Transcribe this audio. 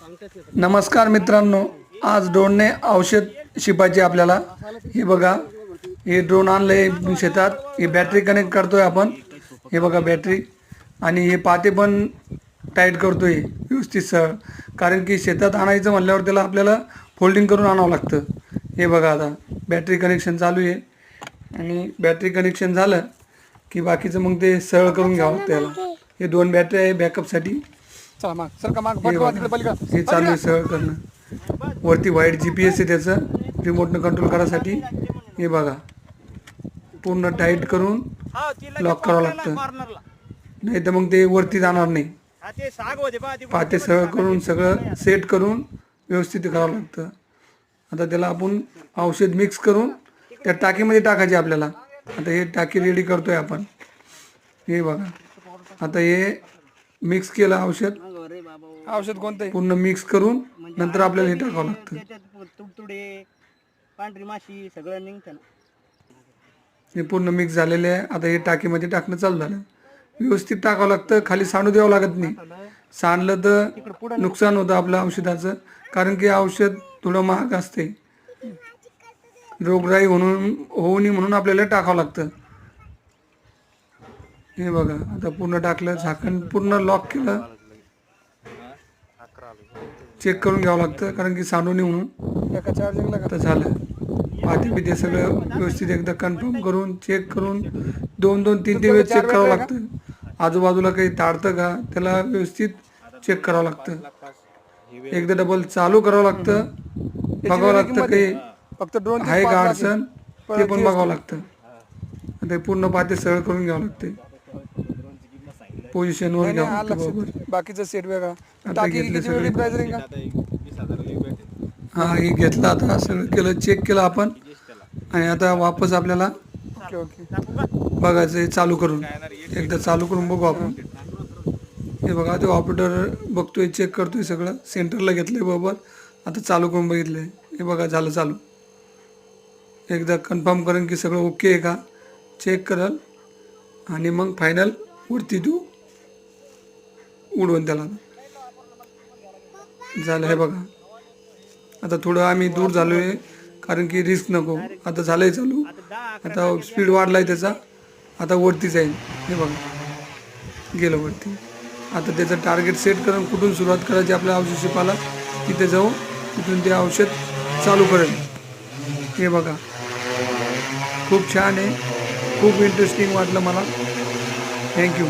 नमस्कार मित्रांनो, आज ड्रोनने औषध शिपायचे आपल्याला। हे बघा, हे ड्रोन आणलंय शेतात। हे बॅटरी कनेक्ट करतोय आपण। हे बघा बॅटरी, आणि हे पाते पण टाईट करतोय व्यवस्थित सरळ, कारण की शेतात आणायचं म्हणल्यावर त्याला आपल्याला फोल्डिंग करून आणावं लागतं। हे बघा, आता बॅटरी कनेक्शन चालू आहे, आणि बॅटरी कनेक्शन झालं की बाकीचं मग ते सरळ करून घ्यावं लागतं याला। हे दोन बॅटरी आहे बॅकअपसाठी। हे चालू आहे सरळ करणं। वरती व्हाईट GPS आहे त्याचं, रिमोटनं कंट्रोल करायसाठी। हे बघा, पूर्ण टाईट करून लॉक करावं लागतं, नाही तर मग ते वरती जाणार नाही। पाते सरळ करून सगळं सेट करून व्यवस्थित करावं लागतं। आता त्याला आपण औषध मिक्स करून त्या टाकीमध्ये टाकायचे आपल्याला। आता हे टाकी रेडी करतोय आपण। हे बघा, आता हे मिक्स केलं औषध कोणतं पूर्ण मिक्स करून नंतर आपल्याला हे टाकावं लागतं। तुडतुडे पांढरी माशी सगळं निघतं ना। हे पूर्ण मिक्स झालेले आहे। आता हे टाकीमध्ये टाकणं चालू झालं। व्यवस्थित टाकावं लागतं, खाली सांडू द्यावं लागत नाही। सांडलं तर नुकसान होतं आपलं औषधाचं, कारण की औषध थोडं महाग असते। रोगराई होऊ नये म्हणून आपल्याला टाकावं लागतं। हे बघा, आता पूर्ण टाकलं, झाकण पूर्ण लॉक केलं। चेक करून घ्यावं लागतं, कारण की सांडू नये म्हणून। एका चार्जिंगला आता झालं, पाती बिते सगळं व्यवस्थित एकदा कन्फर्म करून चेक करून 2-3 वेळेस चेक करावं लागतं। आजूबाजूला काही ताडतं का त्याला व्यवस्थित चेक करावं लागतं। एकदा डबल चालू करावं लागतं, बघावं लागतं काही फक्त ड्रोन आहे का अडचण, ते पण बघावं लागतं। आता पूर्ण पाते सरळ करून घ्यावं लागते, पोझिशनवर घ्यावं लागतं बरोबर। बाकीचा सेट वेगळा। आता घेतले सगळे। प्राइस रिंग का? हा, हे घेतलं, आता सगळं केलं, चेक केलं आपण, आणि आता वापस आपल्याला ओके ओके। बघायचं आहे चालू करून। एकदा चालू करून बघू आपण। हे बघा, ते ऑपरेटर बघतोय, चेक करतोय, सगळं सेंटरला घेतलंय बरोबर। आता चालू करून बघितलंय, हे बघा झालं चालू। एकदा कन्फर्म करेन की सगळं ओके आहे का, चेक करल, आणि मग फायनल वरती तू उडवून त्याला झालं। हे बघा, आता थोडं आम्ही दूर झालो आहे, कारण की रिस्क नको। आता झालंय चालू, आता स्पीड वाढलाय त्याचा, आता वरती जाईल। हे बघा, गेलं वरती। आता त्याचं टार्गेट सेट करून कुठून सुरुवात करायची आपल्या औषध शिपाला, तिथे जाऊ, तिथून ते औषध चालू करेल। हे बघा, खूप छान आहे, खूप इंटरेस्टिंग वाटलं मला। थँक्यू।